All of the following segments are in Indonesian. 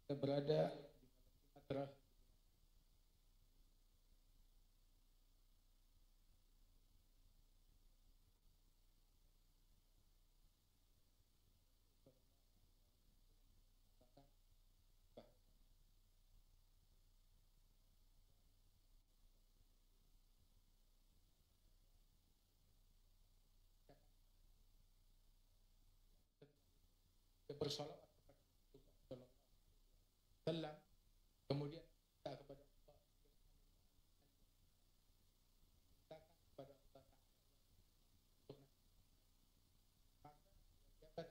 Kita berada di terakhir. Bersolawat kepada Rasulullah SAW, kemudian kita kepada Allah, kita kepada Allah Taala, maka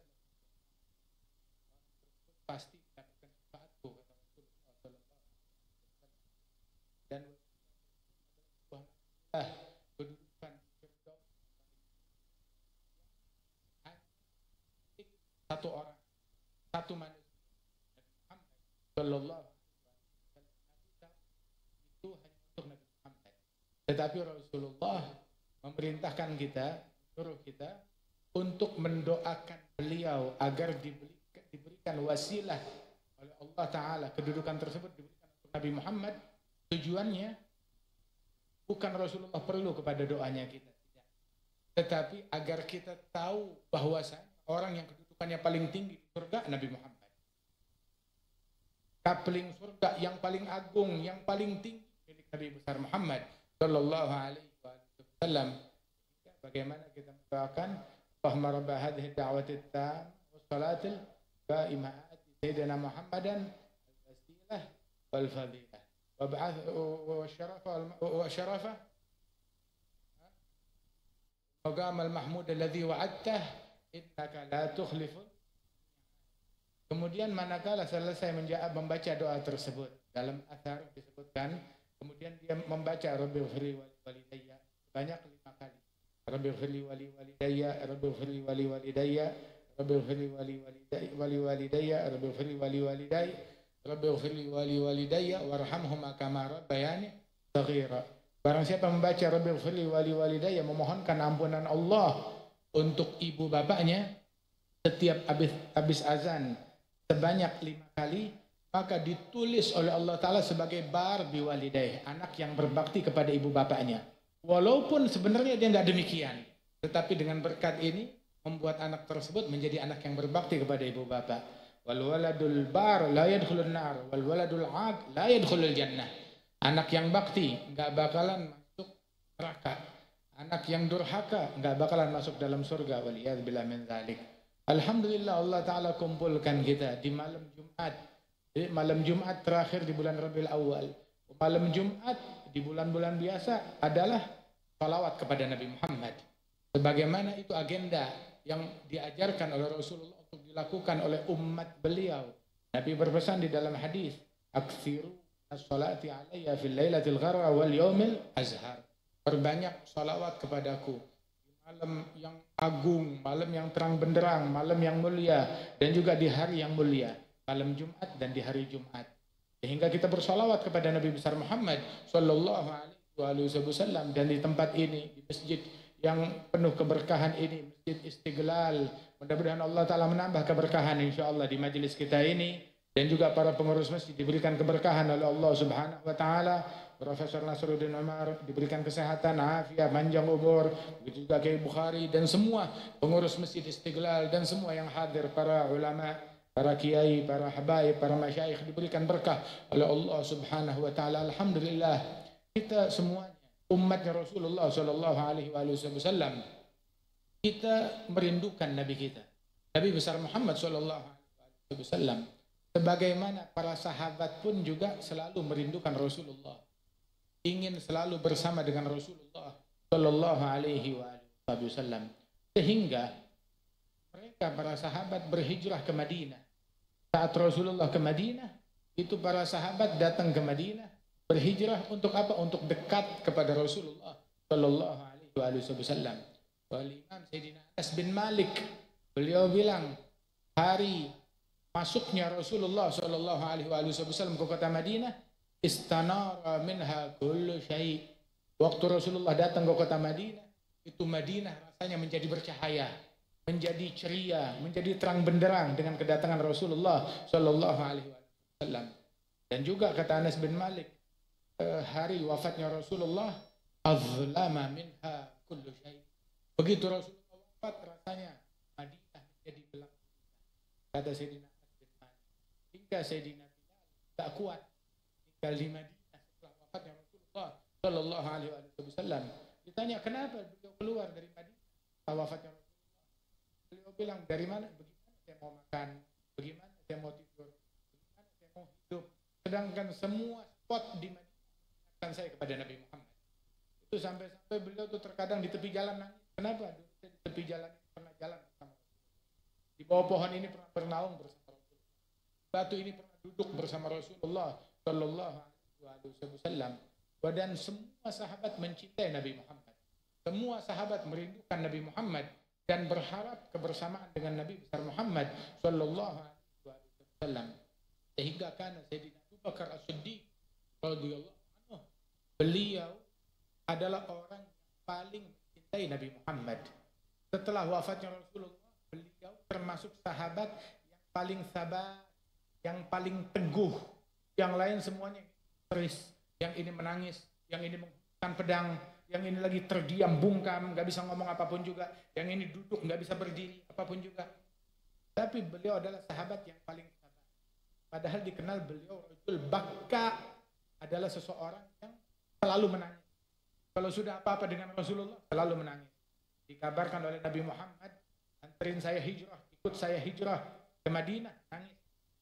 pasti mendapatkan syafaatku kata Rasulullah SAW. Dan kedudukan firdaus satu orang, satu manusia, Muhammad Sallallahu Alaihi Wasallam, itu hanya untuk Nabi Muhammad. Tetapi Rasulullah memerintahkan kita, suruh kita untuk mendoakan beliau agar diberikan wasilah oleh Allah Ta'ala, kedudukan tersebut diberikan untuk Nabi Muhammad. Tujuannya bukan Rasulullah perlu kepada doanya kita, tidak. Tetapi agar kita tahu bahwasanya orang yang kedudukannya paling tinggi di surga Nabi Muhammad. Kapling surga yang paling agung, yang paling tinggi milik Nabi besar Muhammad Sallallahu Alaihi Wasallam. Bagaimana kita mendoakan Allahumma rabba hadhihi da'wati at-tammah was-salatil qa'imah ati sayyidina Muhammadan al-wasilah wal fadilah wab'ath wa syarafa maqam al-mahmud alladhi wa'adtah innaka la tukhliful. Kemudian manakala selesai membaca doa tersebut, dalam athar disebutkan, kemudian dia membaca Rabbighfirli walidayya banyak 5 kali. Rabbighfirli walidayya, Rabbighfirli walidayya, Rabbighfirli walidayya, Rabbighfirli walidayya, Rabbighfirli walidayya warhamhuma kama rabbayani shaghira. Barang siapa membaca Rabbighfirli walidayya, memohonkan ampunan Allah untuk ibu bapaknya setiap habis azan sebanyak 5 kali, maka ditulis oleh Allah Ta'ala sebagai bar biwalidayh, anak yang berbakti kepada ibu bapaknya. Walaupun sebenarnya dia nggak demikian, tetapi dengan berkat ini membuat anak tersebut menjadi anak yang berbakti kepada ibu bapak. Wal waladul bar la yadkhulun nar wal waladul aq la yadkhulul jannah. Anak yang bakti nggak bakalan masuk neraka. Anak yang durhaka nggak bakalan masuk dalam surga. Waliyadzubillah min dzalik. Alhamdulillah Allah Ta'ala kumpulkan kita di malam Jumat. Malam Jumat terakhir di bulan Rabiul Awal. Malam Jumat di bulan-bulan biasa adalah salawat kepada Nabi Muhammad. Sebagaimana itu agenda yang diajarkan oleh Rasulullah untuk dilakukan oleh umat beliau. Nabi berpesan di dalam hadis, "Aktsiru as-salati alayya fil lailatil gharra wal yaumil azhar." Perbanyak salawat kepadaku di malam yang agung, malam yang terang benderang, malam yang mulia, dan juga di hari yang mulia, malam Jumat dan di hari Jumat. Sehingga kita bersalawat kepada Nabi besar Muhammad Sallallahu Alaihi Wasallam. Dan di tempat ini, di masjid yang penuh keberkahan ini, Masjid Istiqlal, mudah-mudahan Allah Ta'ala menambah keberkahan insyaAllah di majelis kita ini, dan juga para pengurus masjid diberikan keberkahan oleh Allah Subhanahu Wa Ta'ala. Profesor Nasruddin Umar diberikan kesehatan, afiat, panjang umur, begitu juga Kiai Bukhari dan semua pengurus Masjid Istiqlal dan semua yang hadir, para ulama, para kiai, para habaib, para masyayikh diberikan berkah oleh Allah Subhanahu Wa Ta'ala. Alhamdulillah, kita semuanya umatnya Rasulullah Sallallahu Alaihi Wasallam, kita merindukan Nabi kita, Nabi besar Muhammad Sallallahu Alaihi Wasallam. Sebagaimana para sahabat pun juga selalu merindukan Rasulullah, ingin selalu bersama dengan Rasulullah Sallallahu Alaihi Wasallam, sehingga mereka para sahabat berhijrah ke Madinah. Saat Rasulullah ke Madinah, itu para sahabat datang ke Madinah berhijrah untuk apa? Untuk dekat kepada Rasulullah Sallallahu Alaihi Wasallam. Wal Imam Sayyidina Anas bin Malik, beliau bilang, hari masuknya Rasulullah Sallallahu Alaihi Wasallam ke kota Madinah, istanara minha kullu syai'. Waktu Rasulullah datang ke kota Madinah, itu Madinah rasanya menjadi bercahaya, menjadi ceria, menjadi terang benderang dengan kedatangan Rasulullah Sallallahu Alaihi Wasallam. wasallam. Dan juga kata Anas bin Malik, hari wafatnya Rasulullah, azlama minha kullu syai. Begitu Rasulullah wafat, rasanya Madinah menjadi gelap. Kata Sayyidina Anas bin Malik, hingga Sayyidina Bilal tak kuat tinggal di Madinah setelah wafatnya Rasulullah sallallahu alaihi wasallam. Ditanya kenapa beliau keluar dari Madinah setelah wafatnya Rasulullah. Beliau bilang, dari mana? Bagaimana saya mau makan? Bagaimana saya mau tidur? Bagaimana saya mau hidup? Sedangkan semua spot di Madinah mengingatkan saya kepada Nabi Muhammad. Itu sampai-sampai beliau tuh terkadang di tepi jalan nangis. Kenapa? Dulu saya di tepi jalan ini pernah jalan bersama Rasulullah. Di bawah pohon ini pernah bernaung bersama Rasulullah. Batu ini pernah duduk bersama Rasulullah sallallahu alaihi wasallam. Dan semua sahabat mencintai Nabi Muhammad. Semua sahabat merindukan Nabi Muhammad dan berharap kebersamaan dengan Nabi besar Muhammad sallallahu alaihi wasallam. Sehingga karena Sayyidina Abu Bakar As-Siddiq radhiyallahu anhu, beliau adalah orang yang paling mencintai Nabi Muhammad. Setelah wafatnya Rasulullah, beliau termasuk sahabat yang paling sabar, yang paling teguh. Yang lain semuanya keris, yang ini menangis, yang ini menghunuskan pedang, yang ini lagi terdiam bungkam, nggak bisa ngomong apapun juga, yang ini duduk nggak bisa berdiri apapun juga. Tapi beliau adalah sahabat yang paling sabar. Padahal dikenal beliau rajul baka, adalah seseorang yang selalu menangis. Kalau sudah apa-apa dengan Rasulullah selalu menangis. Dikabarkan oleh Nabi Muhammad, anterin saya hijrah, ikut saya hijrah ke Madinah, nangis.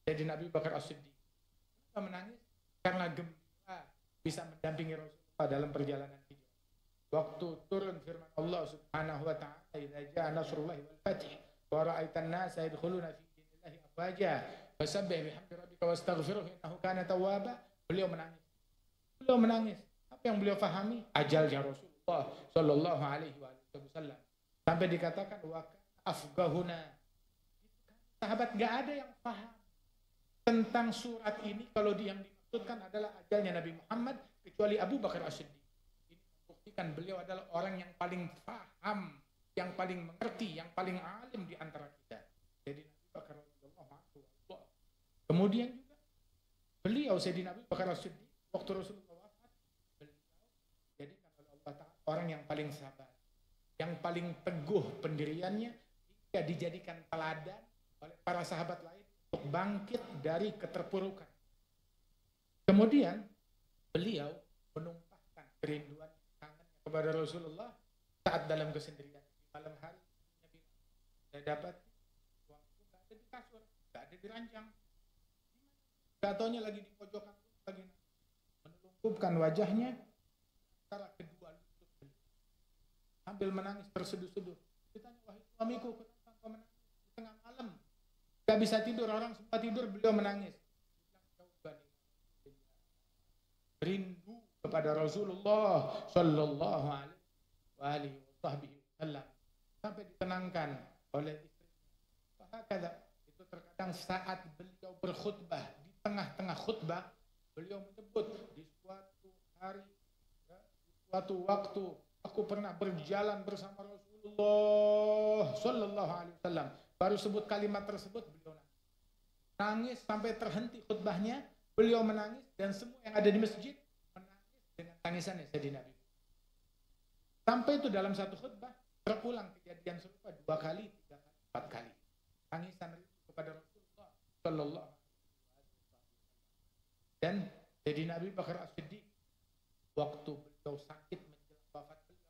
Jadi Nabi Bakar As-Siddiq. Kenapa menangis? Karena gembira bisa mendampingi Rasulullah dalam perjalanan hijrah. Waktu turun firman Allah Subhanahu wa taala, "Idza jaa nasrullahi wal fath wa ra'aitan nasa yadkhuluna fi dinillahi afwaja fasabbih bihamdi rabbika wastaghfirhu innahu kana tawwaba." Beliau menangis. Beliau menangis. Apa yang beliau fahami? Ajalnya Rasulullah sallallahu alaihi wasallam. Sampai dikatakan wa afgahuna. Sahabat enggak ada yang paham tentang surat ini kalau yang dimaksudkan adalah ajalnya Nabi Muhammad kecuali Abu Bakar As-Siddiq. Ini membuktikan beliau adalah orang yang paling paham, yang paling mengerti, yang paling alim di antara kita. Jadi Nabi Bakar radhiyallahu anhu. Kemudian juga beliau Sayyidina Abu Bakar As-Siddiq waktu Rasulullah wafat, beliau jadikan oleh Allah Ta'ala orang yang paling sabar, yang paling teguh pendiriannya, hingga dijadikan teladan oleh para sahabat lain untuk bangkit dari keterpurukan. Kemudian beliau menumpahkan kerinduan kangennya kepada Rasulullah saat dalam kesendirian di malam hari. Saya dapat waktu nggak ada di kasur, nggak ada di ranjang, nggak taunya lagi di pojokan, lagi menelungkupkan wajahnya antara kedua lutut beliau sambil menangis terseduh-seduh. Ditanya, wahai suamiku, kenapa kau menangis di tengah malam? Gak bisa tidur, orang sempat tidur, beliau menangis. Rindu kepada Rasulullah sallallahu alaihi wasallam sampai ditenangkan oleh istrinya. Bahkan itu terkadang saat beliau berkhutbah, di tengah-tengah khutbah beliau menyebut, di suatu hari, di suatu waktu aku pernah berjalan bersama Rasulullah sallallahu alaihi wasallam. Baru sebut kalimat tersebut beliau nangis sampai terhenti khutbahnya, beliau menangis dan semua yang ada di masjid menangis dengan tangisannya Sayyidina Nabi. Sampai itu dalam satu khutbah terulang kejadian serupa 2 kali, 3 kali, 4 kali. Tangisan kepada Rasulullah sallallahu alaihi wasallam. Dan Sayyidina Abu Bakar As-Siddiq waktu beliau sakit menjelang wafat beliau,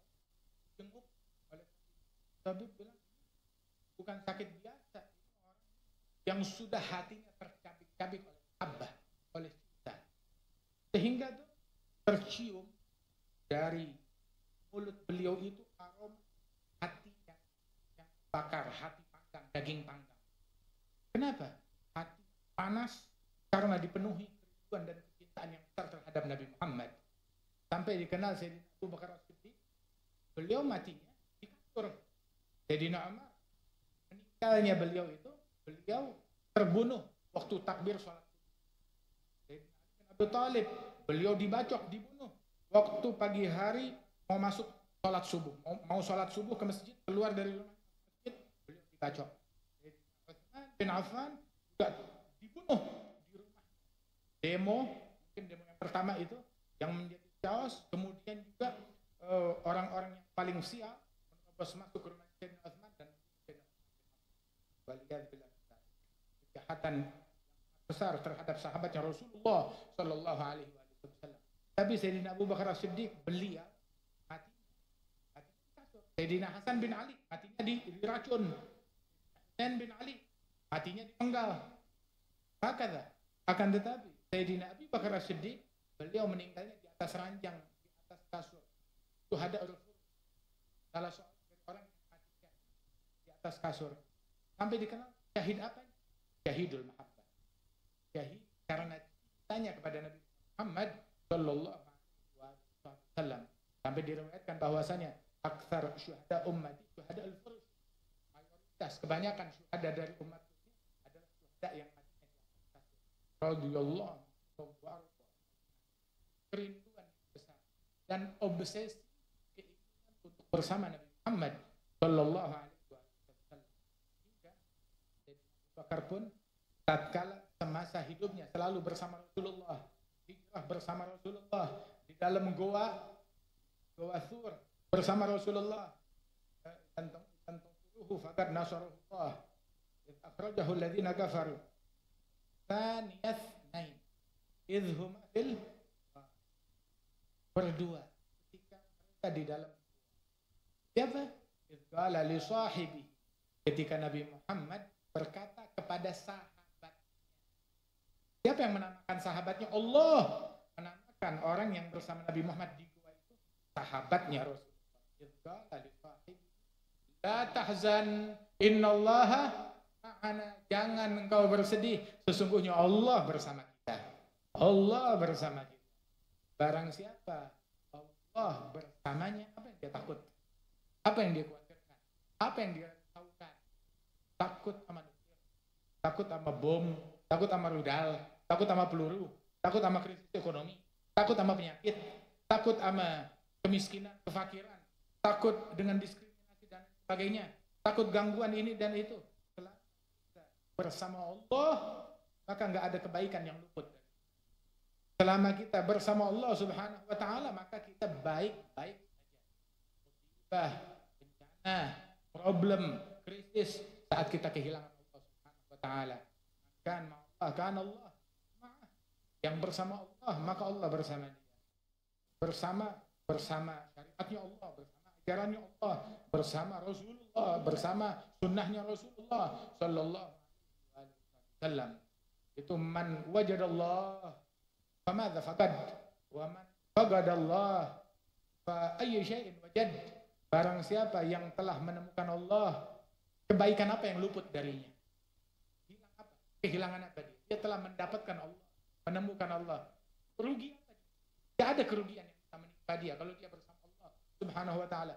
jenguk oleh Nabi bilang, bukan sakit biasa, ini orang yang sudah hatinya tercabik-cabik oleh abah, oleh cinta. Sehingga tuh tercium dari mulut beliau itu aroma hati yang bakar, hati panggang, daging panggang. Kenapa? Hati panas karena dipenuhi kerinduan dan kecintaan yang besar terhadap Nabi Muhammad. Sampai dikenal Sayyidina Abu Bakar As-Siddiq, beliau matinya di kasur. Sayyidina Umar, meninggalnya beliau itu, beliau terbunuh waktu takbir sholat. Sayyidina Abu Talib, beliau dibacok, dibunuh waktu pagi hari mau masuk sholat subuh, mau sholat subuh ke masjid, keluar dari rumah masjid, beliau dibacok. Sayyidina Utsman bin Affan juga dibunuh di rumah demo, mungkin demo yang pertama itu yang menjadi chaos, kemudian juga orang-orang yang paling siap menerobos masuk ke rumah Sayyidina Utsman dan kejahatan besar terhadap sahabatnya Rasulullah Shallallahu Alaihi Wasallam. Tapi Sayyidina Abu Bakar As-Siddiq, beliau matinya kasur. Sayyidina Hasan bin Ali matinya diracun. Husain bin Ali matinya dipenggal. Hakadha. Akan tetapi Sayyidina Abu Bakar As-Siddiq, beliau meninggalnya di atas ranjang, di atas kasur. Syuhada Rasul, salah seorang dari orang yang matinya di atas kasur. Sampai dikenal syahid apa? Syahidul Mahabbah. Syahid karena tanya kepada Nabi Muhammad Sallallahu Alaihi Wasallam. Sampai diriwayatkan bahwasanya aksar syuhada ummati syuhada al-furs. Mayoritas kebanyakan syuhada dari umat ini adalah syuhada yang matinya di atas kasur. Radhiyallahu anhu. Kerinduan besar dan obsesi keinginan untuk bersama Nabi Muhammad Sallallahu Alaihi Wasallam. Hingga Abu Bakar pun tatkala semasa hidupnya selalu bersama Rasulullah, hijrah bersama Rasulullah di dalam goa Thur bersama Rasulullah. Tanturuhu faqad nasarullah id akhrajahu alladhina kafaru thaniyats nain idh huma fil berdua ketika mereka di dalam siapa? Idh qala li sahibi, ketika Nabi Muhammad berkata kepada sahabatnya. Siapa yang menamakan sahabatnya? Allah menamakan orang yang bersama Nabi Muhammad di gua itu sahabatnya Rasulullah. Idh qala li sahibi la tahzan innallaha ma'ana, jangan engkau bersedih, sesungguhnya Allah bersama kita. Allah bersama kita. Barang siapa Allah bersamanya, apa yang dia takut? Apa yang dia khawatirkan? Apa yang dia tahukan? Takut sama nuklir, takut sama bom, takut sama rudal, takut sama peluru, takut sama krisis ekonomi, takut sama penyakit, takut sama kemiskinan, kefakiran, takut dengan diskriminasi dan sebagainya, takut gangguan ini dan itu. Selama kita bersama Allah, maka nggak ada kebaikan yang luput. Selama kita bersama Allah Subhanahu wa Ta'ala, maka kita baik-baik saja. Musibah, bencana, problem, krisis, saat kita kehilangan Allah Subhanahu wa Ta'ala, kan Allah yang bersama Allah, maka Allah bersama dia. Bersama syariatnya Allah, bersama ajarannya Allah, bersama Rasulullah, bersama sunnahnya Rasulullah Sallallahu Alaihi Wasallam. Itu man wajadallah famadza faqad wa man faqadallah fa ayyi syai'in wajad. Barang siapa yang telah menemukan Allah, kebaikan apa yang luput darinya? Hilang apa? Kehilangan apa dia? Dia telah mendapatkan Allah, menemukan Allah. Rugi apa dia? Tidak ada kerugian yang bisa menimpa dia kalau dia bersama Allah Subhanahu wa Ta'ala.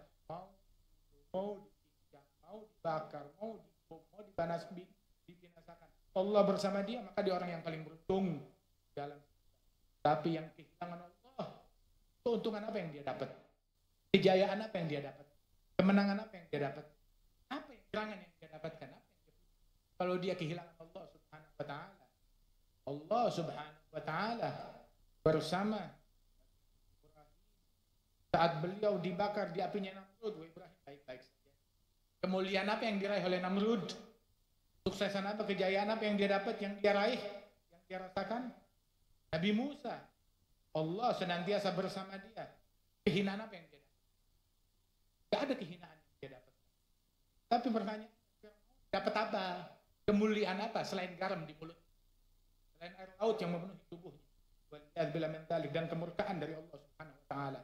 Mau ditinjak, mau dibakar, mau dibom, mau dibinasakan, Allah bersama dia, maka dia orang yang paling beruntung dalam. Tapi yang kehilangan Allah, keuntungan apa yang dia dapat? Kejayaan apa yang dia dapat? Kemenangan apa yang dia dapat? Apa yang kehilangan yang dia dapatkan? Apa yang dia kalau dia kehilangan Allah Subhanahu wa Ta'ala? Allah Subhanahu wa Ta'ala bersama Ibrahim saat beliau dibakar di apinya Namrud. Ibrahim baik-baik saja. Kemuliaan apa yang diraih oleh Namrud? Suksesan apa, kejayaan apa yang dia dapat, yang dia raih, yang dia rasakan? Nabi Musa, Allah senantiasa bersama dia. Kehinaan apa yang dia dapat? Tidak ada kehinaan yang dia dapat. Tapi pertanyaan, dapat apa? Kemuliaan apa selain garam di mulut? Selain air laut yang memenuhi tubuhnya? Waliyadzubillah min dzalik, dan kemurkaan dari Allah Subhanahu wa Ta'ala.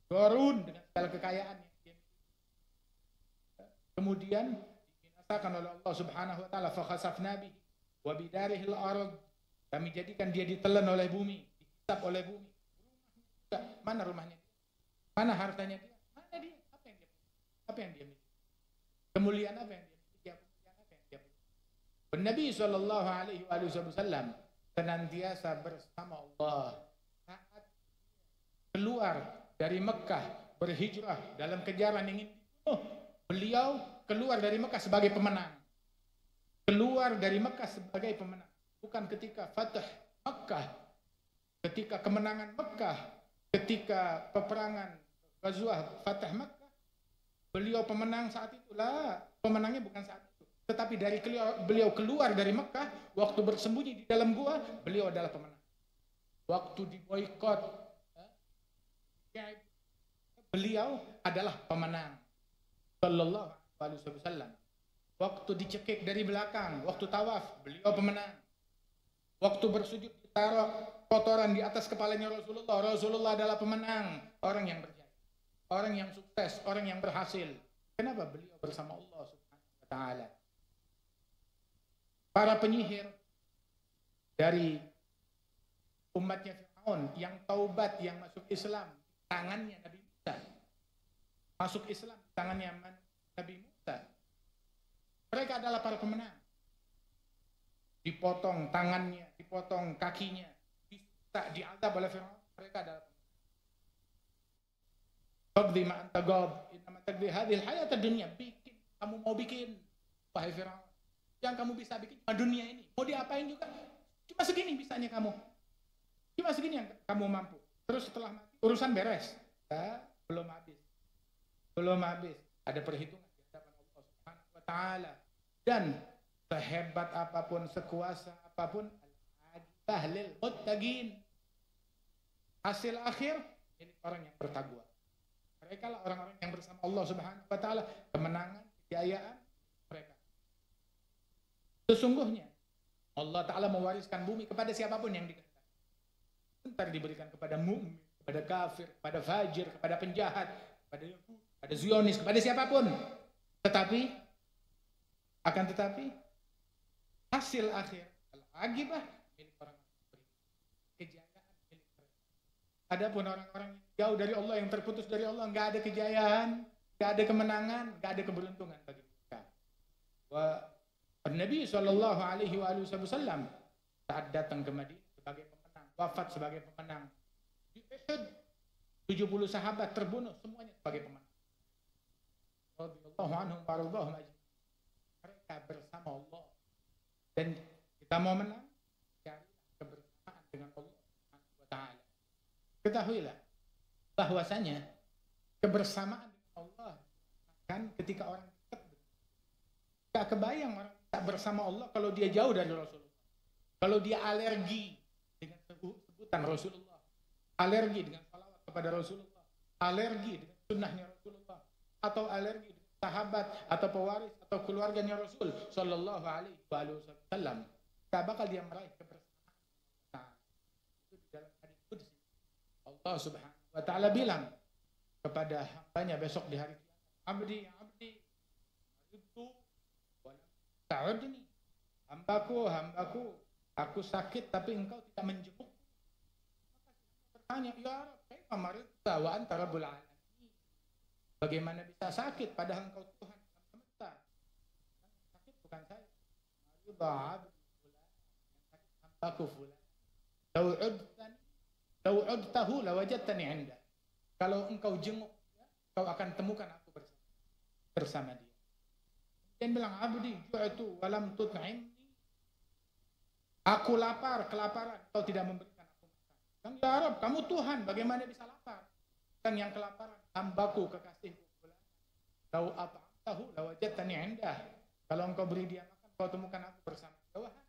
Qarun dengan segala kekayaan yang dia miliki. Kemudian dibinasakan oleh Allah Subhanahu wa Ta'ala, fa khasafna bihi wa bidarihil ardh. Kami jadikan dia ditelan oleh bumi, dihisap oleh bumi. Mana rumahnya dia? Mana hartanya dia? Mana dia? Apa yang dia punya? Apa yang dia miliki? Kemuliaan apa yang dia miliki? Kemuliaan apa yang dia punya? Nabi Sallallahu Alaihi Wasallam senantiasa bersama Allah. Saat keluar dari Mekah, berhijrah dalam kejaran ingin dibunuh, beliau keluar dari Mekah sebagai pemenang. Keluar dari Mekah sebagai pemenang. Bukan ketika Fatah Makkah ketika kemenangan Mekah, ketika peperangan Ghazwah Fatah Mekah, beliau pemenang saat itulah. Pemenangnya bukan saat itu, tetapi dari beliau keluar dari Mekah, waktu bersembunyi di dalam gua, beliau adalah pemenang. Waktu diboikot, beliau adalah pemenang. Sallallahu alaihi wasallam. Waktu dicekik dari belakang, waktu tawaf, beliau pemenang. Waktu bersujud ditaruh kotoran di atas kepalanya Rasulullah, Rasulullah adalah pemenang, orang yang berjaya, orang yang sukses, orang yang berhasil. Kenapa? Beliau bersama Allah Subhanahu wa taala. Para penyihir dari umatnya Fir'aun yang taubat, yang masuk Islam, tangannya Nabi Musa. Masuk Islam, tangannya Nabi Musa. Mereka adalah para pemenang. Dipotong tangannya, dipotong kakinya, bisa diazab oleh Fir'aun. Mereka adalah Qadhi ma anta qad, innama taqdi hadhil hayat ad-dunya. Bikin, kamu mau bikin, wahai Fir'aun. Yang kamu bisa bikin cuma dunia ini. Mau diapain juga, cuma segini bisanya kamu. Cuma segini yang kamu mampu. Terus setelah mati, urusan beres. Ya, belum habis. Belum habis. Ada perhitungan di hadapan Allah Subhanahu wa taala. Dan sehebat apapun, sekuasa apapun, al-aqibah lil muttaqin. Hasil akhir ini orang yang bertakwa. Mereka lah orang-orang yang bersama Allah Subhanahu wa taala, kemenangan, kejayaan mereka. Sesungguhnya Allah taala mewariskan bumi kepada siapapun yang dikehendaki. Entar diberikan kepada mukmin, kepada kafir, kepada fajir, kepada penjahat, kepada Yahudi, kepada Zionis, kepada siapapun. Tetapi hasil akhir al-aqibah milik orang beriman. Kejayaan milik mereka. Adapun orang-orang yang jauh dari Allah, yang terputus dari Allah, enggak ada kejayaan, enggak ada kemenangan, enggak ada keberuntungan bagi mereka. Nabi sallallahu alaihi wasallam saat datang ke Madinah sebagai pemenang, wafat sebagai pemenang. Di Uhud 70 sahabat terbunuh semuanya sebagai pemenang. Radhiyallahu anhum wa radhahum ajma'in. Mereka bersama Allah. Dan kita mau menang, cari kebersamaan dengan Allah Subhanahu wa taala. Ketahuilah bahwasanya kebersamaan dengan Allah kan ketika orang dekat. Enggak kebayang orang tak bersama Allah kalau dia jauh dari Rasulullah. Kalau dia alergi dengan sebutan Rasulullah, alergi dengan salawat kepada Rasulullah, alergi dengan sunnahnya Rasulullah, atau alergi dengan sahabat atau pewaris atau keluarganya Rasul sallallahu alaihi wasallam, tak bakal dia meraih kebersamaan. Nah, itu di dalam hadis qudsi Allah Subhanahu wa taala bilang kepada hambanya besok di hari kiamat, abdi itu ta'udni, hambaku, aku sakit tapi engkau tidak menjenguk. Maka bertanya, ya Rabb, kaifa maridta wa anta rabbul alamin? Bagaimana bisa sakit padahal engkau Tuhan alam semesta? Sakit bukan saya. Maridha abdi fulan, yang sakit hambaku fulan. Lau udtahu lawajadtani 'inda. Kalau engkau jenguk, kau akan temukan aku bersama dia. Dan bilang, abdi ju'tu walam tut'imni. Aku lapar, kelaparan, kau tidak memberikan aku makan. Dan ya Rabb, kamu Tuhan, bagaimana bisa lapar? Dan yang kelaparan, hambaku, kekasihku. Lau at'amtahu lawajadtani 'indah. Kalau engkau beri dia makan, kau temukan aku bersama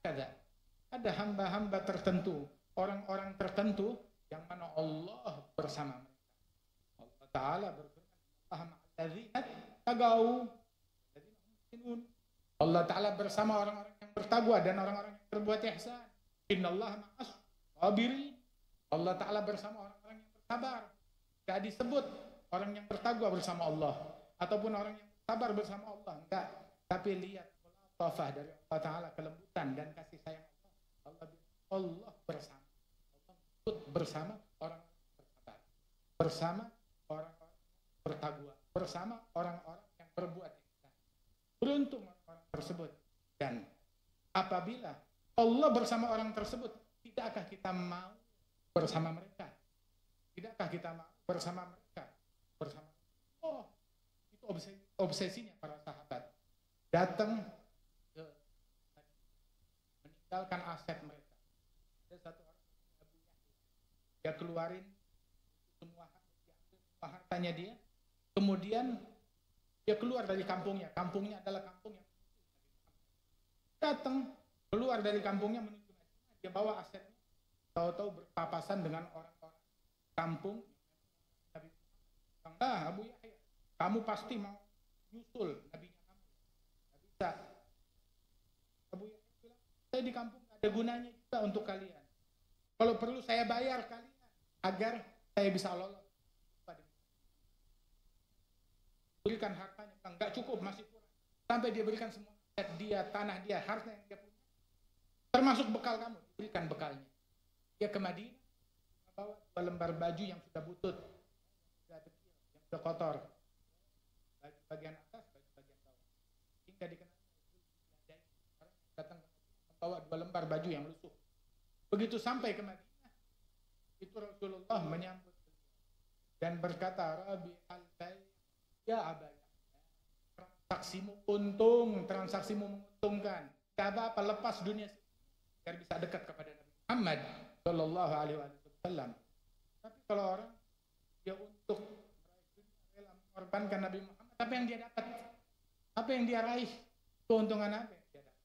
dia. Ada hamba-hamba tertentu, orang-orang tertentu yang mana Allah bersama mereka. Allah Ta'ala berfirman, "Ahma'alladzina tagaw." Allah Ta'ala bersama orang-orang yang bertakwa dan orang-orang yang berbuat ihsan. Innallaha ma'as sabirin. Allah Ta'ala bersama orang-orang yang bersabar. Tidak disebut orang yang bertakwa bersama Allah ataupun orang yang sabar bersama Allah, enggak. Tapi lihat mulatafah dari Allah Ta'ala, kelembutan dan kasih sayang Allah. Allah bersama. Allah bersama orang bersabar, bersama orang-orang bertakwa, bersama orang-orang yang berbuat ihsan. Beruntung orang tersebut. Dan apabila Allah bersama orang tersebut, tidakkah kita mau bersama mereka? Tidakkah kita mau bersama mereka? Oh, itu obsesinya para sahabat. Datang ke meninggalkan aset mereka. Ada satu orang, Abu Yahya, dia keluarin semua hartanya dia, kemudian dia keluar dari kampungnya. Kampungnya adalah kampung yang datang keluar dari kampungnya menuju Madinah, dia bawa asetnya, tahu-tahu berpapasan dengan orang-orang kampung. Nabi bilang, Abu Yahya, kamu pasti mau nyusul nabinya kamu. Tidak bisa. Abu Yahya bilang, saya di kampung tidak ada gunanya juga untuk kalian. Kalau perlu saya bayar kalian agar saya bisa lolos. Berikan hartanya, enggak cukup, masih kurang. Sampai dia berikan semua aset dia, tanah dia, harta yang dia punya. Termasuk bekal kamu, berikan bekalnya. Dia ke Madinah, membawa 2 lembar baju yang sudah butut, sudah dekil, yang sudah kotor. Baju bagian atas, baju bagian bawah. Hingga dikenal datang membawa 2 lembar baju yang lusuh. Begitu sampai ke Madinah, itu Rasulullah menyambut dan berkata, Rabi al-bay ya Aba Yahya, transaksimu untung, transaksimu menguntungkan. Gak apa-apa, lepas dunia biar bisa dekat kepada Nabi Muhammad sallallahu alaihi wasallam. Tapi kalau orang dia untuk rela mengorbankan Nabi Muhammad, apa yang dia dapat? Apa yang dia raih? Keuntungan apa yang dia dapat?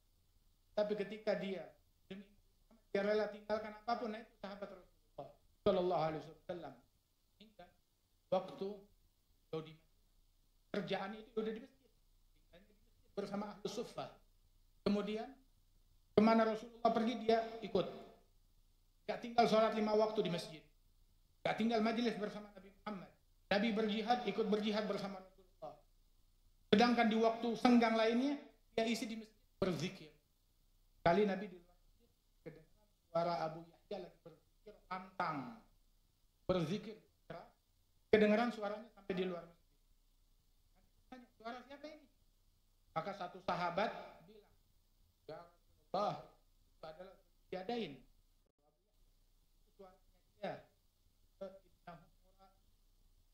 Tapi ketika dia demi Muhammad, dia rela tinggalkan apapun, nah itu sahabat Rasulullah sallallahu alaihi wasallam. Hingga waktu di kerjaan itu udah di masjid, bersama Ahlus Suffah. Kemudian kemana Rasulullah pergi dia ikut. Gak tinggal sholat 5 waktu di masjid, gak tinggal majelis bersama Nabi Muhammad. Nabi berjihad, ikut berjihad bersama Rasulullah. Sedangkan di waktu senggang lainnya dia isi di masjid berzikir. Kali Nabi di luar masjid kedengaran suara Abu Yahya lagi berzikir antang, berzikir keras, kedengaran suaranya sampai di luar masjid. Suara siapa ini? Maka satu sahabat bilang, ya Rasulullah, itu adalah Yadain. Suaranya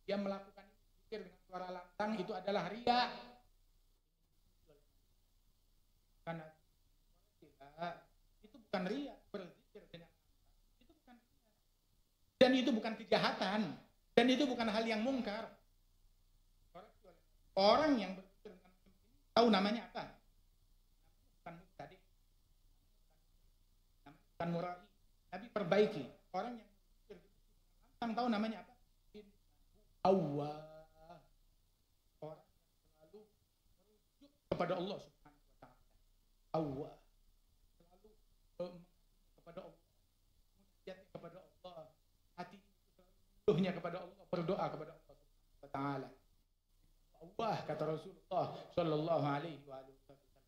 dia melakukan zikir dengan suara lantang, itu adalah riya. Karena itu bukan riya, berzikir dengan lantang. Itu bukan riya. Dan itu bukan kejahatan. Dan itu bukan hal yang mungkar. Orang yang berzikir dengan tahu namanya apa? Bukan tadi. Bukan murai. Nabi perbaiki. Orang yang berzikir dengan tahu namanya apa? Allah. Orang yang selalu merujuk kepada Allah Subhanahu wa taala. Allah. Selalu kepada Allah. Munajatnya kepada Allah. Hati selalu kepada Allah, berdoa kepada Allah Subhanahu wa taala. Allah, kata Rasulullah sallallahu alaihi wasallam.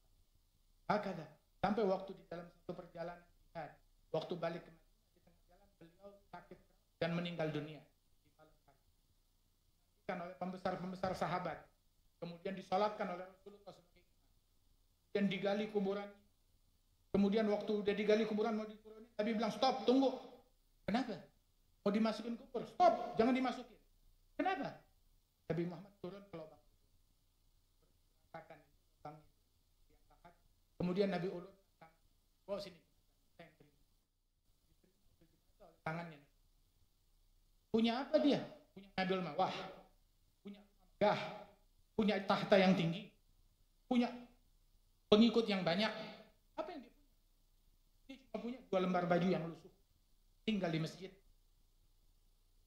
Hakada, sampai waktu di dalam satu perjalanan jihad, waktu balik ke Madinah, di tengah jalan beliau sakit dan meninggal dunia di malam hari. Disaksikan oleh pembesar-pembesar sahabat, kemudian disolatkan oleh Rasulullah sebagai imam, dan digali kuburan. Kemudian waktu udah digali kuburan mau diturunin, Nabi bilang stop, tunggu. Kenapa? Mau dimasukin kubur? Stop, jangan dimasukin. Kenapa? Nabi Muhammad turun ke lubang. Kemudian Nabi ulun bawa sini, tangannya. Punya apa dia? Punya Nabil Mawah, punya megah, punya tahta yang tinggi, punya pengikut yang banyak. Apa yang dia punya? Dia cuma punya 2 lembar baju yang lusuh, tinggal di masjid,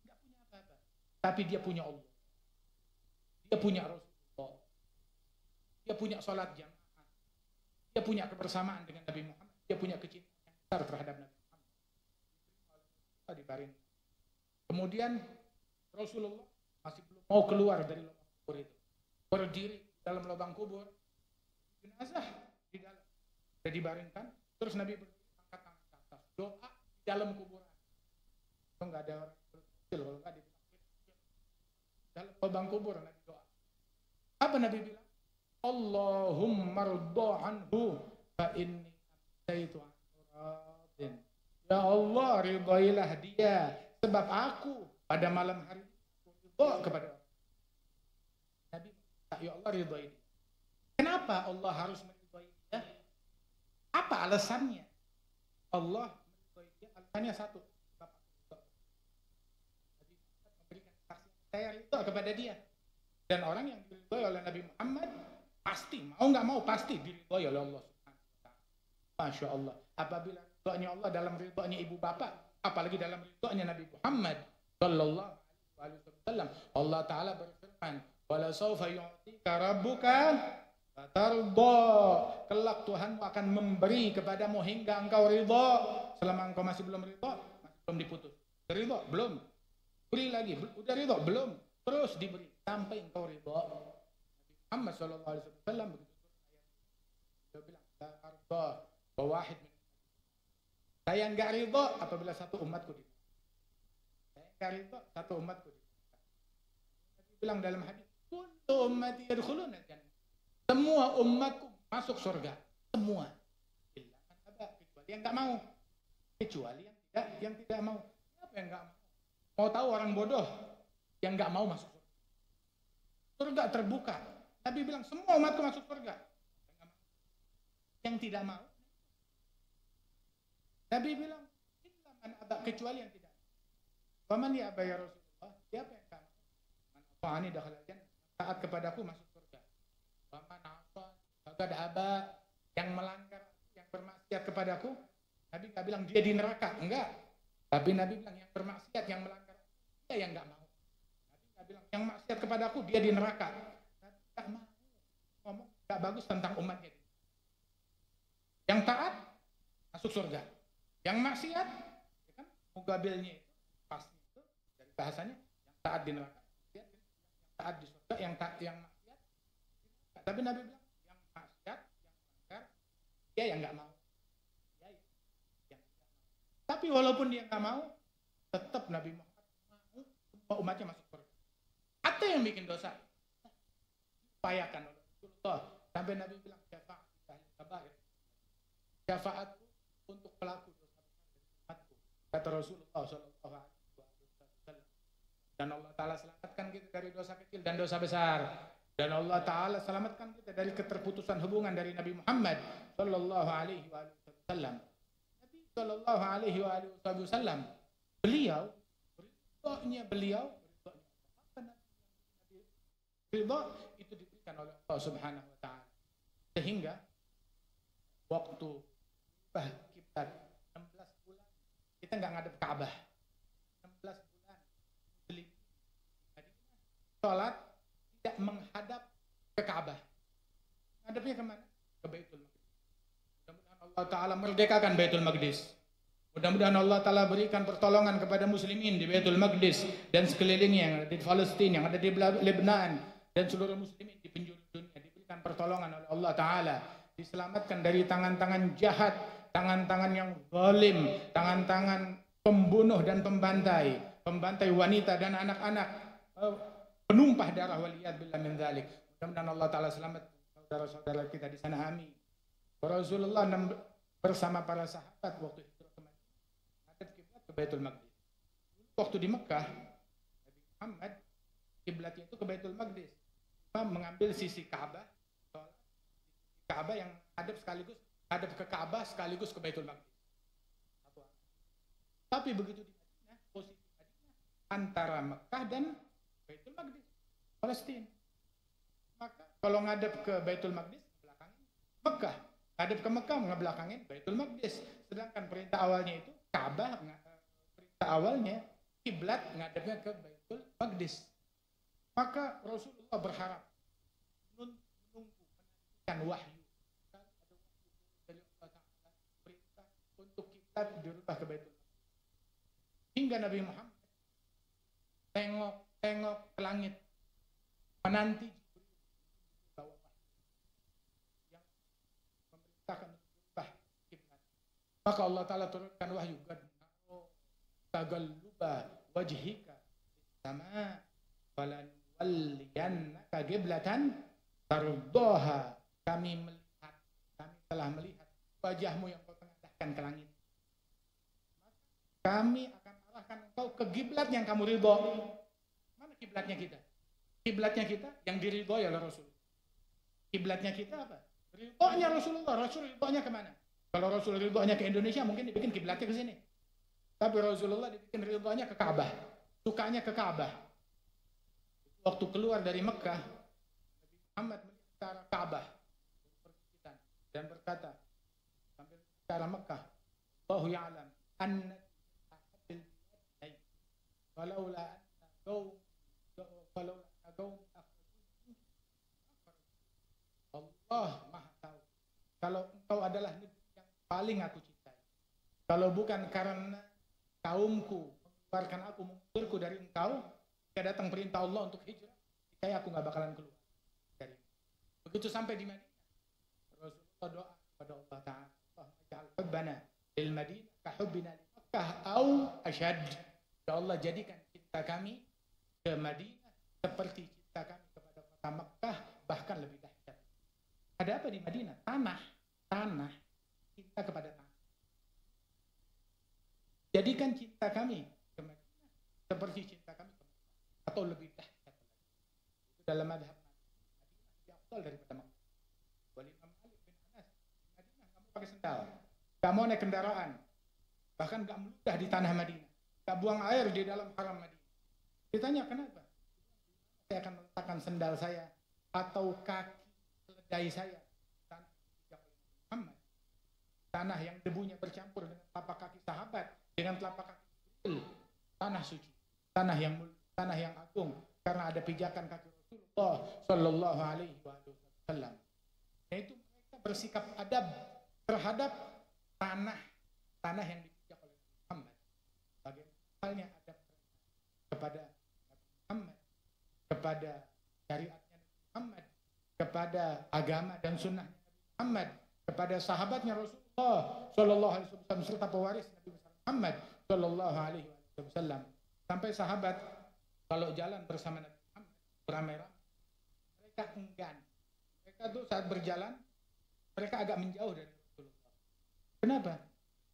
nggak punya apa-apa. Tapi dia punya Allah, dia punya Rasulullah, dia punya sholat jamaah, dia punya kebersamaan dengan Nabi Muhammad, dia punya kecintaan yang besar terhadap Nabi Muhammad. Dibaring. Kemudian Rasulullah masih belum mau keluar dari lubang kubur itu, berdiri dalam lubang kubur, jenazah di dalam, sudah dibaringkan, terus Nabi berdiri angkat tangan ke atas, doa di dalam kuburan. Itu nggak ada orang kecil, kalau nggak dibilang dalam lubang kubur Nabi doa. Apa Nabi bilang? Allahumma rda anhu fa inni amsaitu an. Ya Allah, ridailah dia sebab aku pada malam hari ridha kepada Allah. Nabi, ya Allah ridai dia. Kenapa Allah harus meridai dia? Apa alasannya? Allah meridai dia, alasannya satu. saya ridho kepada dia. Dan orang yang diridhoi oleh Nabi Muhammad pasti, mau nggak mau pasti diridhoi oleh Allah Subhanahu wa taala. Masya Allah. Apabila ridhonya Allah dalam ridhonya ibu bapak, apalagi dalam ridhonya Nabi Muhammad sallallahu alaihi wasallam, Allah taala berfirman, "Wala saufa yu'tika rabbuka fatarda." Kelak Tuhanmu akan memberi kepadamu hingga engkau ridho. Selama engkau masih belum ridho, masih belum diputus. Ridho belum. Beri lagi, udah ridho belum? Terus diberi sampai engkau ridho. Nabi Muhammad sallallahu alaihi wasallam begitu dia bilang, "La arda wa wahid min." Saya enggak ridho apabila satu umatku di. Saya enggak ridho satu umatku di. Nabi bilang dalam hadis, "Kullu ummati yadkhuluna jannah." Semua umatku masuk surga, semua. Illa man aba, kecuali yang enggak mau. Kecuali yang tidak mau. Siapa yang enggak mau? Mau tahu orang bodoh yang enggak mau masuk surga. Surga terbuka. Nabi bilang semua umatku masuk surga. Yang tidak mau. Nabi bilang, illa man aba, kecuali yang tidak. Wa man ya'ba ya Rasulullah? Siapa yang enggak mau? Man ata'ani dakhala jannah. Taat kepadaku masuk surga. Wa man 'asa faqad aba, yang melanggar, yang bermaksiat kepadaku. Nabi enggak bilang dia di neraka, enggak. Tapi Nabi bilang yang bermaksiat, yang melanggar, dia yang enggak mau. Nabi enggak bilang yang maksiat kepadaku dia di neraka. Nabi enggak mau. Ngomong enggak bagus tentang umatnya. Yang taat masuk surga. Yang maksiat, ya kan, mugabilnya itu pasti itu dari bahasanya yang taat di neraka, yang taat di surga, yang maksiat. Tapi Nabi bilang yang maksiat, yang melanggar, dia yang nggak mau. Tapi walaupun dia nggak mau, tetap Nabi Muhammad mau semua umatnya masuk surga. Atau yang bikin dosa, upayakan oleh Rasulullah. Sampai Nabi bilang syafaatku untuk pelaku dosa umatku. Kata Rasulullah sallallahu alaihi wasallam. Dan Allah Taala selamatkan kita dari dosa kecil dan dosa besar. Dan Allah Taala selamatkan kita dari keterputusan hubungan dari Nabi Muhammad sallallahu alaihi wasallam. Sallallahu alaihi wasallam, beliau ridho itu diberikan oleh Allah Subhanahu wa taala, sehingga waktu kiblat 16 bulan kita enggak ngadep Ka'bah. 16 bulan salat tidak menghadap ke Ka'bah. Ngadepnya kemana? Ke Baitul Maqdis. Allah Ta'ala merdekakan Baitul Maqdis. Mudah-mudahan Allah Ta'ala berikan pertolongan kepada muslimin di Baitul Maqdis dan sekelilingnya, yang ada di Palestina, yang ada di Lebanon, dan seluruh muslimin di penjuru dunia diberikan pertolongan oleh Allah Ta'ala, diselamatkan dari tangan-tangan jahat, tangan-tangan yang zalim, tangan-tangan pembunuh dan pembantai wanita dan anak-anak, penumpah darah, waliyadzubillah min dzalik. Mudah-mudahan Allah Ta'ala selamat saudara-saudara kita di sana, amin. Rasulullah bersama para sahabat waktu hijrah ke Madinah, hadap kiblat ke Baitul Maqdis. Waktu di Mekah, Nabi Muhammad kiblatnya itu ke Baitul Maqdis. Mengambil sisi Ka'bah, Ka'bah yang hadap ke Ka'bah sekaligus ke Baitul Maqdis. Tapi begitu di Madinah, posisi Madinah antara Mekah dan Baitul Maqdis, Palestina. Maka kalau ngadep ke Baitul Maqdis, belakangnya Mekah. Hadap ke Mekah, ngebelakangin Baitul Maqdis. Sedangkan perintah awalnya itu Ka'bah, perintah awalnya kiblat ngadepnya ke Baitul Maqdis. Maka Rasulullah berharap menunggu menantikan wahyu. Ada wahyu dari Allah Ta'ala, perintah untuk kiblat dirubah ke Baitul Maqdis. Hingga Nabi Muhammad tengok ke langit, menanti maka Allah Ta'ala turunkan wahyu, tagalluba wajhika sama falan walliyannaka qiblatan tardaha. Kami telah melihat wajahmu yang kau tengadahkan ke langit, kami akan arahkan engkau ke kiblat yang kamu ridho. Mana kiblatnya kita? Kiblatnya kita yang diridhoi oleh Rasul. Kiblatnya kita apa? Ridhonya Rasulullah. Rasul ridhonya kemana? Kalau Rasul ridhonya ke Indonesia, mungkin dibikin kiblatnya ke sini. Tapi Rasulullah dibikin ridhonya ke Ka'bah. Sukanya ke Ka'bah. waktu keluar dari Mekah, Nabi Muhammad melihat ke arah Ka'bah dan berkata sambil ke arah Mekah, Allahu ya'lam anna ahabbil bilad walaula anna qaum Allah Maha tahu kalau engkau adalah negeri yang paling aku cintai. Kalau bukan karena kaumku mengeluarkan aku, mengusirku dari engkau, jika datang perintah Allah untuk hijrah, saya aku nggak bakalan keluar dari. Begitu sampai di Madinah, Rasulullah doa kepada Allah Ta'ala, Allahumma ja'al hubbana lil Madinah ka hubbina li Makkah au asyad. Ya Allah, jadikan cinta kami ke Madinah seperti cinta kami kepada kota Makkah, bahkan lebih dahsyat. Ada apa di Madinah? Tanah, cinta kepada tanah. Jadikan cinta kami ke Madinah seperti cinta kami ke Makkah, atau lebih dahsyat lagi. Itu dalam madhab Madinah lebih afdal daripada Makkah. Wali Imam Malik bin Anas, di Madinah kamu pakai sendal, gak mau naik kendaraan, bahkan gak meludah di tanah Madinah, gak buang air di dalam haram Madinah. Ditanya kenapa? Saya akan meletakkan sendal saya atau kaki keledai saya tanah Muhammad, tanah yang debunya bercampur dengan telapak kaki sahabat, dengan telapak kaki Jibril, tanah suci, tanah yang mulia, tanah yang agung, karena ada pijakan kaki Rasulullah Shallallahu Alaihi Wasallam. Yaitu mereka bersikap adab terhadap tanah yang dipijak oleh Muhammad. Bagaimana adab kepada Nabi Muhammad, kepada syariatnya Nabi Muhammad, kepada agama dan sunnah Nabi Muhammad, kepada sahabatnya Rasulullah Shallallahu Alaihi Wasallam serta pewaris Nabi Muhammad Shallallahu Alaihi Wasallam. Sampai sahabat kalau jalan bersama Nabi Muhammad beramai-ramai, mereka enggan. Mereka tuh saat berjalan mereka agak menjauh dari Rasulullah. Kenapa?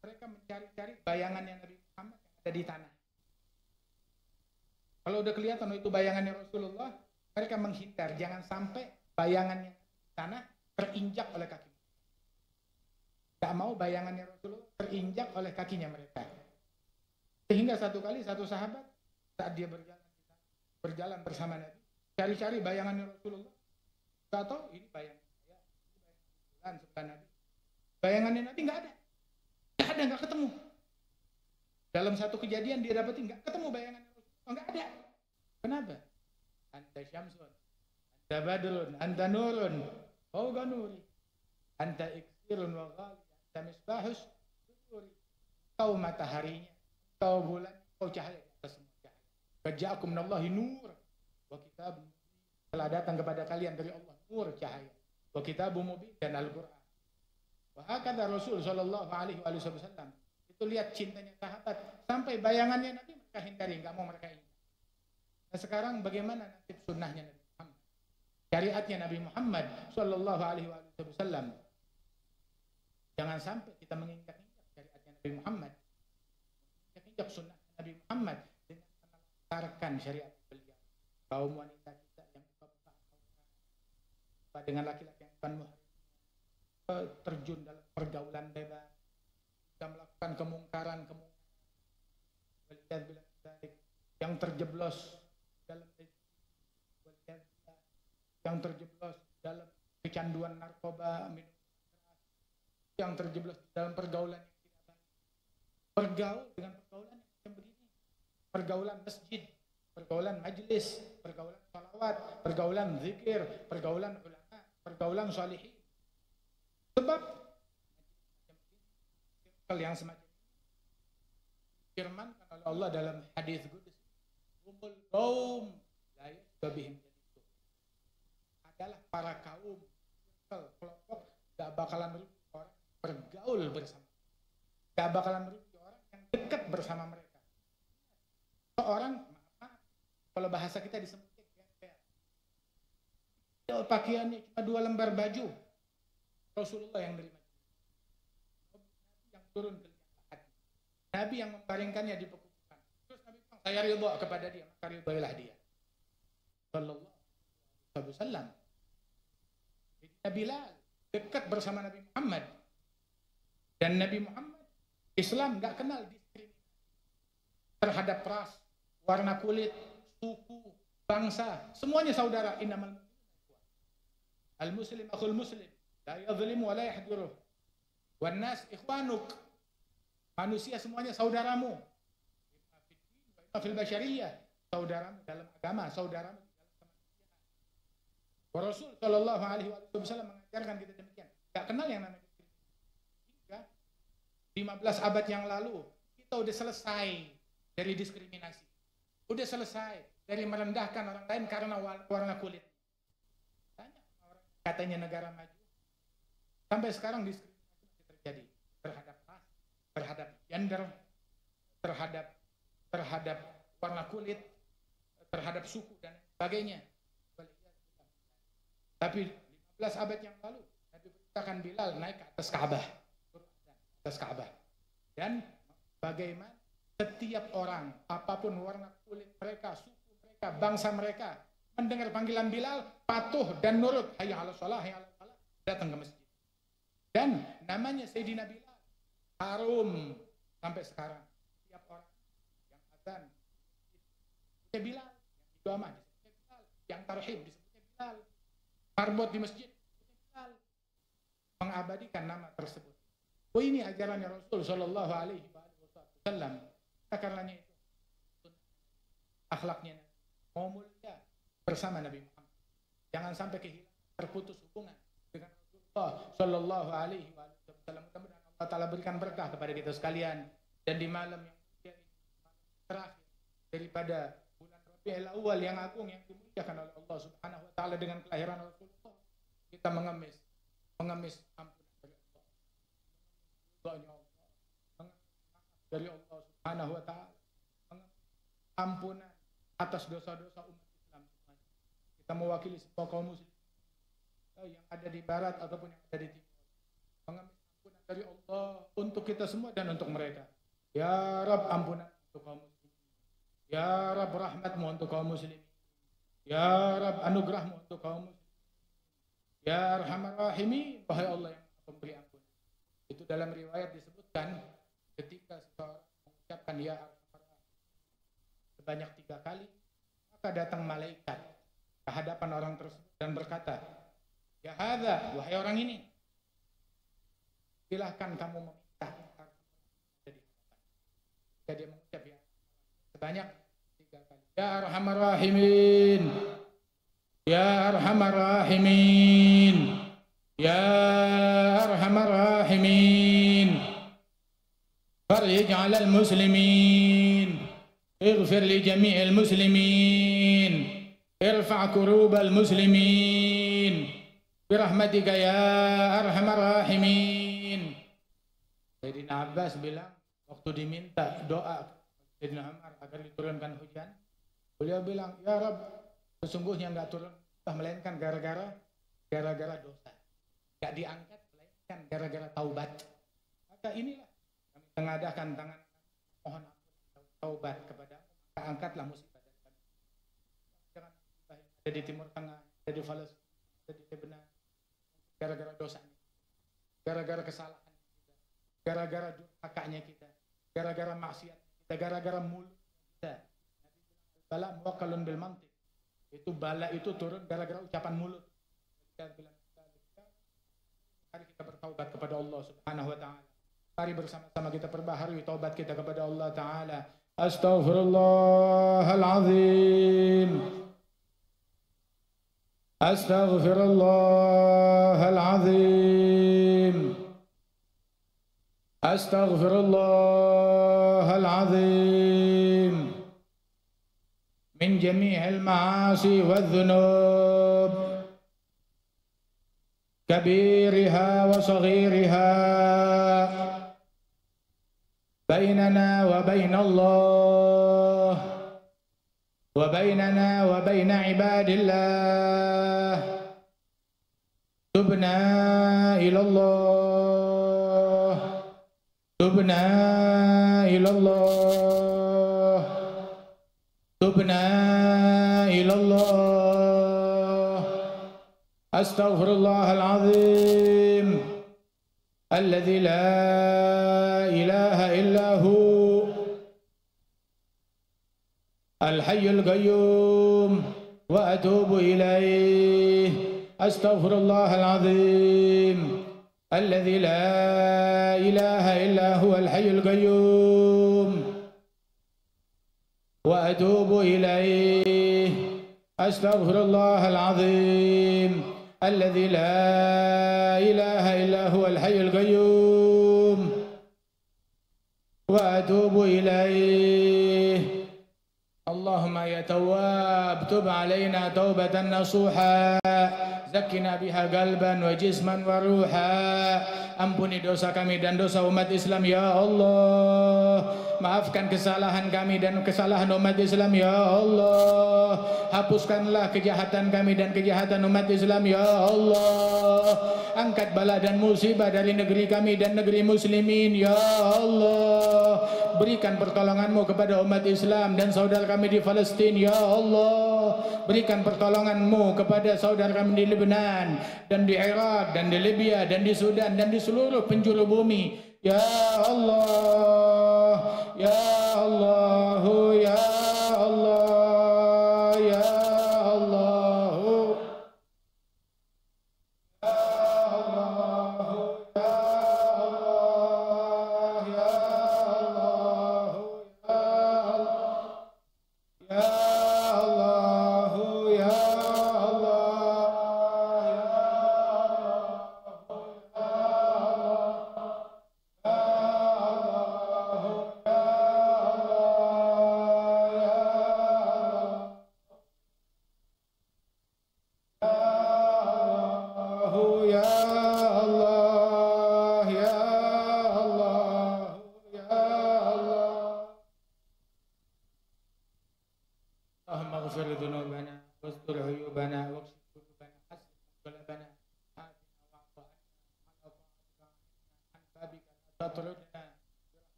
Mereka mencari-cari bayangannya Nabi Muhammad yang ada di tanah. Kalau udah kelihatan itu bayangannya Rasulullah, mereka menghindar, jangan sampai bayangannya di tanah terinjak oleh kaki. Tidak mau bayangannya Rasulullah terinjak oleh kakinya mereka. Sehingga satu kali satu sahabat saat dia berjalan bersama Nabi, cari-cari bayangannya Rasulullah. Gak tahu ini bayangan saya, ini bayangan sebelah Nabi. Bayangannya Nabi nggak ada, nggak ketemu. Dalam satu kejadian dia dapetin nggak ketemu bayangannya Rasulullah, nggak ada. Kenapa? Anta syamsun, anta badrun, anta nurun, fawqa nuri, anta iksirun wa ghali, anta misbahus nuri. Kau mataharinya, kau bulan, kau cahaya di atas semua cahaya. Qad minallahi nur wa kitabun telah datang kepada kalian dari Allah nur cahaya, wa kitabun mubin dan Al-Qur'an. Wa hakadha Rasul sallallahu alaihi wasallam. Itu lihat cintanya sahabat sampai bayangannya Nabi mereka hindari, enggak mau mereka ingat. Nah sekarang bagaimana nasib sunnahnya Nabi Muhammad, syariatnya Nabi Muhammad sallallahu alaihi wasallam? Jangan sampai kita menginjak-injak syariatnya Nabi Muhammad, menginjak sunnah Nabi Muhammad dengan menelantarkan syariat beliau. Kaum wanita kita yang dengan laki-laki yang bukan muhrim terjun dalam pergaulan bebas, kita melakukan kemungkaran yang terjeblos dalam kecanduan narkoba, minum keras, yang terjeblos dalam pergaulan yang tidak baik. Bergaul dengan pergaulan yang begini, pergaulan masjid, pergaulan majlis, pergaulan salawat, pergaulan zikir, pergaulan ulama, pergaulan salihin. Sebab yang semacam firman oleh Allah dalam hadis qudsi, humul qaum la yasbihim adalah para kaum, kelompok gak bakalan merugi orang bergaul bersama, gak bakalan merugi orang yang dekat bersama mereka. Seorang, maaf, kalau bahasa kita disebut pakaiannya cuma 2 lembar baju, Rasulullah yang nerima, yang turun ke hati, Nabi yang membaringkannya di pekuburan, terus Nabi bilang saya ridha kepada dia, maka ridhailah dia sallallahu alaihi wasallam. Bilal dekat bersama Nabi Muhammad, dan Nabi Muhammad Islam gak kenal diskriminasi terhadap ras, warna kulit, suku, bangsa, semuanya saudara. Innamal al-muslim akhul muslim, la yadhlimu wa la yahjuruh. Wan nas ikhwanuk. Manusia semuanya saudaramu. Fil basyariyah, saudaramu dalam agama, saudaramu dalam kemanusiaan. Rasul sallallahu alaihi wasallam mengajarkan kita demikian. Enggak kenal yang namanya diskriminasi. 15 abad yang lalu kita udah selesai dari diskriminasi. Udah selesai dari merendahkan orang lain karena warna kulit. Tanya orang katanya negara maju. Sampai sekarang diskriminasi masih terjadi terhadap ras, terhadap gender, terhadap warna kulit, terhadap suku dan sebagainya. Tapi 15 abad yang lalu Nabi perintahkan Bilal naik ke atas Ka'bah. Dan bagaimana setiap orang, apapun warna kulit mereka, suku mereka, bangsa mereka, mendengar panggilan Bilal, patuh dan nurut. Hayya 'alas shalah, hayya 'alas falah, datang ke masjid. Dan namanya Sayyidina Bilal harum sampai sekarang. Setiap orang yang azan disebutnya Bilal, yang iqamah disebutnya Bilal, yang tarhib disebutnya Bilal, marbot di masjid disebutnya Bilal. Mengabadikan nama tersebut. Oh, ini ajarannya Rasul sallallahu alaihi wasallam. Karenanya itu akhlaknya mau mulia bersama Nabi Muhammad. Jangan sampai kehilangan, terputus hubungan dengan Rasulullah sallallahu alaihi wasallam. Mudah-mudahan Allah Taala berikan berkah kepada kita sekalian, dan di malam yang terakhir daripada bulan Rabiul Awal yang agung yang dimuliakan oleh Allah Subhanahu wa taala dengan kelahiran Rasulullah, kita mengemis ampunan dari Allah. Dari Allah Subhanahu wa taala, ampunan atas dosa-dosa umat Islam. Kita mewakili semua kaum muslim yang ada di barat ataupun yang ada di timur, mengambil ampunan dari Allah untuk kita semua dan untuk mereka. Ya Rabb, ampunan untuk kaum muslim. Ya Rabb, rahmatmu untuk kaum muslim. Ya Rabb, anugerahmu untuk kaum muslim. Ya Arhamar Rahimin, wahai Allah yang pemberi ampunan. Itu dalam riwayat disebutkan ketika seseorang mengucapkan ya Arhamar Rahimin sebanyak 3 kali, maka datang malaikat ke hadapan orang tersebut dan berkata, ya hadza, wahai orang ini, silahkan kamu meminta. Jadi dia mengucap ya sebanyak 3 kali. Ya Arhamar Rahimin, ya Arhamar Rahimin, ya Arhamar Rahimin, farij 'alal muslimin, ighfir li jami'il muslimin, irfa' kurubal muslimin, birahmatika ya Arhamar Rahimin. Sayyidina Abbas bilang waktu diminta doa Sayyidina Umar agar diturunkan hujan, beliau bilang, ya Rabb, sesungguhnya enggak turun melainkan gara-gara dosa. Enggak diangkat melainkan gara-gara taubat. Maka inilah kami mengadakan tangan mohon ampun taubat kepadamu, maka angkatlah musibah dari kami. Jangan ada di Timur Tengah, ada di Palestina, ada di Lebanon, gara-gara dosanya, gara-gara kesalahan kita, gara-gara durhakanya kita, gara-gara maksiat kita, gara-gara mulut kita. Bala muwakkalun bil mantiq. Itu bala itu turun gara-gara ucapan mulut. Mari kita bertaubat kepada Allah Subhanahu wa taala. Mari bersama-sama kita perbaharui taubat kita kepada Allah taala. Astaghfirullahal azim. Astaghfirullahal azim. Astaghfirullahal azim. من جميع المعاصي والذنوب كبيرها وصغيرها بيننا وبين الله وبيننا وبين عباد الله تبنا إلى الله تبنا إلى الله تبنا إلى الله أستغفر الله العظيم الذي لا إله إلا هو الحي القيوم وأتوب إليه. أستغفر الله العظيم الذي لا إله إلا هو الحي القيوم وأتوب إليه. أستغفر الله العظيم الذي لا إله إلا هو الحي القيوم وأتوب إليه. اللهم يا تواب تب علينا توبة نصوحا زكنا بها قلبا وجسما وروحا. Ampuni dosa kami dan dosa umat Islam ya Allah. Maafkan kesalahan kami dan kesalahan umat Islam ya Allah. Hapuskanlah kejahatan kami dan kejahatan umat Islam ya Allah. Angkat bala dan musibah dari negeri kami dan negeri muslimin ya Allah. Berikan pertolongan-Mu kepada umat Islam dan saudara kami di Palestina ya Allah. Berikan pertolongan-Mu kepada saudara kami di Lebanon dan di Irak dan di Libya dan di Sudan dan di seluruh penjuru bumi ya Allah ya Allah ya Allah ya Allah ya Allah ya Allah ya Allah ya Allah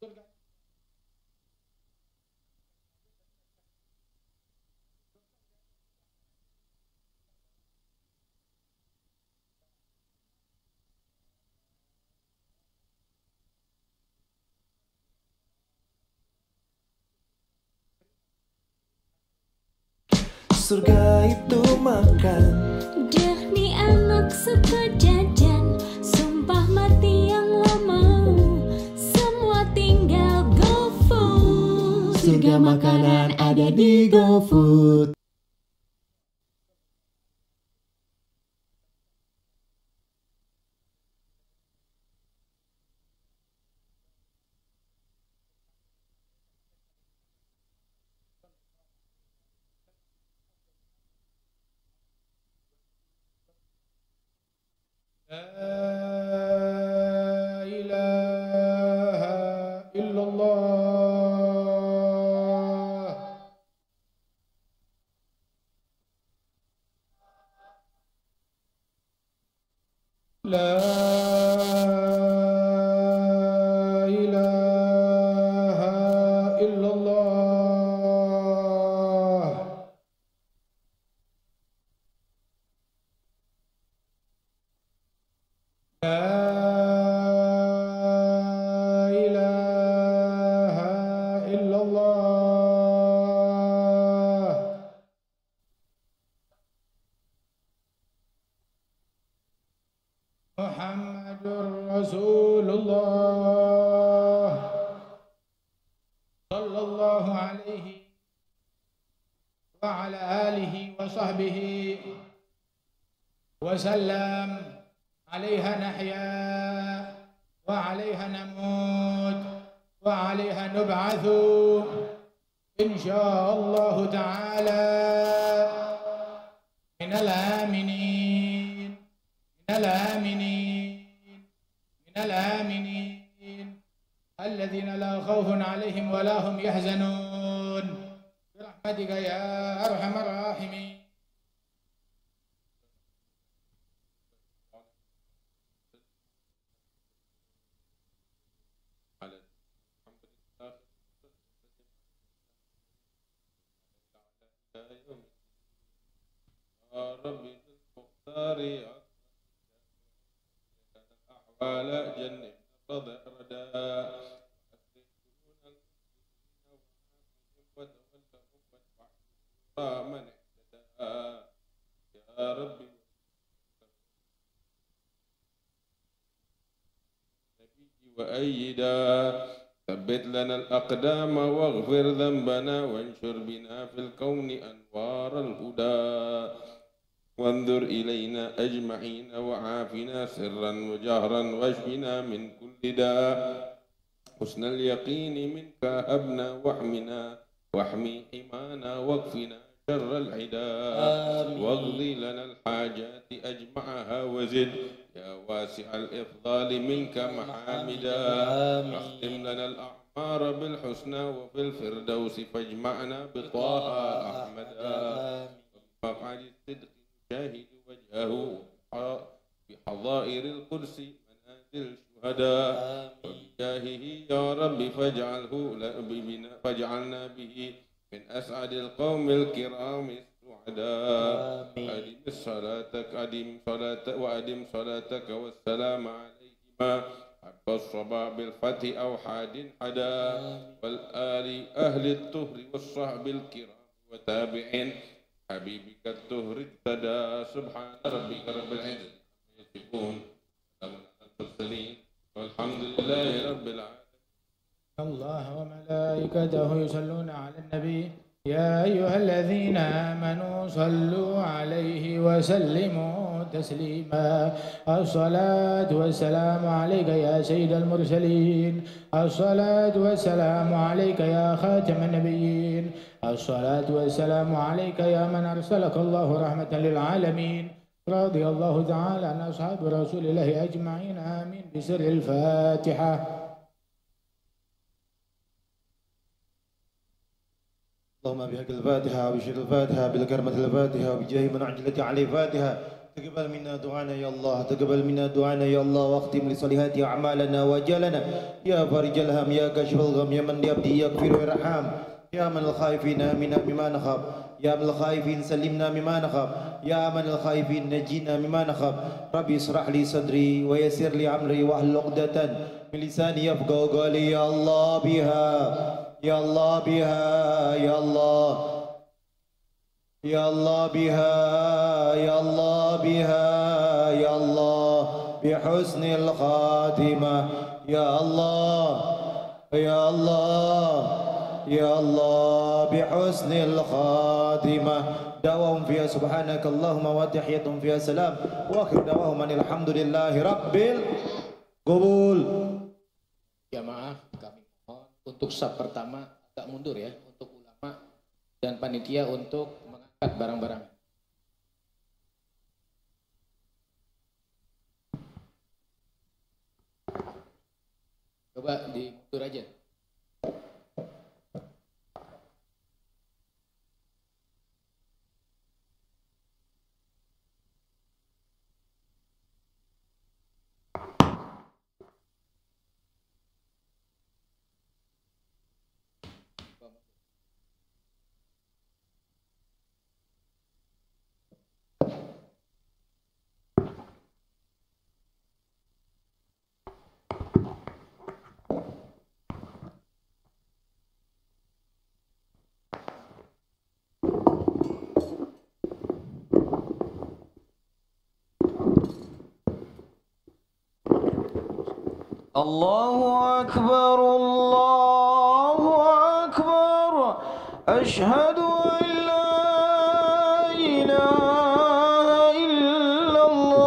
ya Surga itu makan. Dah ni anak suka jajan, sumpah mati yang lama, semua tinggal GoFood. Surga makanan ada di GoFood. رسول الله صلى الله عليه وعلى آله وصحبه وسلم. عليها نحيا وعليها نموت وعليها نبعث إن شاء الله تعالى من الآمنين من الآمنين من الآمنين الذين لا خوف عليهم ولا هم يحزنون برحمتك يا أرحم الراحمين. ربي بالمختار الأحوال جنب ردا من اهتدى يا ربي وأيدا ثبت لنا الأقدام واغفر ذنبنا وانشر بنا في الكون أنوار الهدى وانظر إلينا أجمعين وعافنا سرا وجهرا واشفنا من كل داء حسن اليقين منك هبنا واحمنا واحمي حمانا واكفنا شر العداء واقضي لنا الحاجات أجمعها وزد يا واسع الإفضال منك محامدا واختم لنا الأعمار بالحسنى وفي الفردوس فاجمعنا بطه أحمدا مقعد الصدق شاهد وجهه بحظائر القدس منازل الشهداء وبجاهه يا رب فاجعلنا به من أسعد القوم الكرام السعداء أدم صلاتك وأدم صلاتك والسلام عليهما حب الصبا بالفتح أو حاد حدا والآل أهل الطهر والصحب الكرام وتابعين حبيبك الطهر اقتدى سبحان ربك رب العزة عما يصفون وسلام على المرسلين والحمد لله رب العالمين. الله وملائكته يصلون على النبي يا أيها الذين آمنوا صلوا عليه وسلموا تسليما. الصلاة والسلام عليك يا سيد المرسلين الصلاة والسلام عليك يا خاتم النبيين الصلاة والسلام عليك يا من أرسلك الله رحمة للعالمين. رضي الله تعالى عن أصحاب رسول الله أجمعين آمين بسر الفاتحة. اللهم بحق الفاتحة وبشر الفاتحة بالكرمة الفاتحة وبجاه من عجلت عليه فاتحة. تقبل منا دعانا يا الله تقبل منا دعانا يا الله واختم لصالحات أعمالنا وأجالنا يا فارج الهم يا كاشف الغم يا من لعبده يغفر ويرحم يا من الخائفين منا مما نخاف يا من الخائفين سلمنا مما نخاف يا من الخائفين نجينا مما نخاف. ربي اشرح لي صدري ويسر لي أمري واحلل عقدة من لساني يفقهوا قولي يا الله بها يا الله بها يا الله يا الله بها يا الله بها يا الله بحسن الخاتمة يا الله يا الله يا الله بحسن الخاتمة. دعواهم فيها سبحانك اللهم وتحيتهم فيها سلام وآخر دعواهم أن الحمد لله رب القبول. Jamaah kami mohon untuk saf pertama agak mundur ya untuk ulama dan panitia untuk mengangkat barang-barang. Coba dimundur aja. Allahu Akbar, Allahu Akbar. Ashhadu an la ilaha illallah.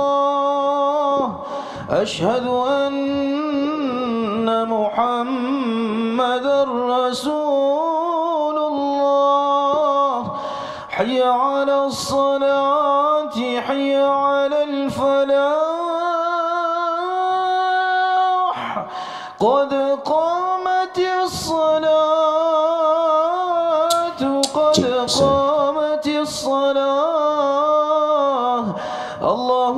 Ashhadu anna Muhammadar Rasulullah. Hayya 'ala as-salati, hayya 'ala al-falah. قد قامت الصلاة، قد قامت الصلاة. الله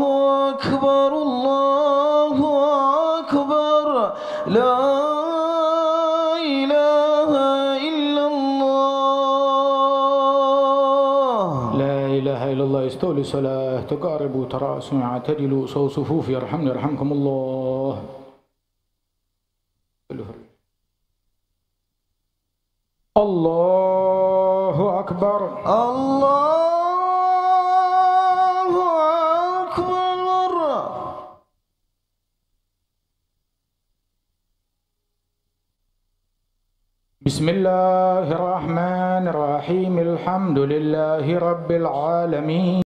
أكبر، الله أكبر. لا إله إلا الله. لا إله إلا الله. استووا للصلاة، تقاربوا، تراءسوا، اعتدلوا، صووا صفوف. يرحمني يرحمكم الله. الله أكبر، الله أكبر. بسم الله الرحمن الرحيم. الحمد لله رب العالمين.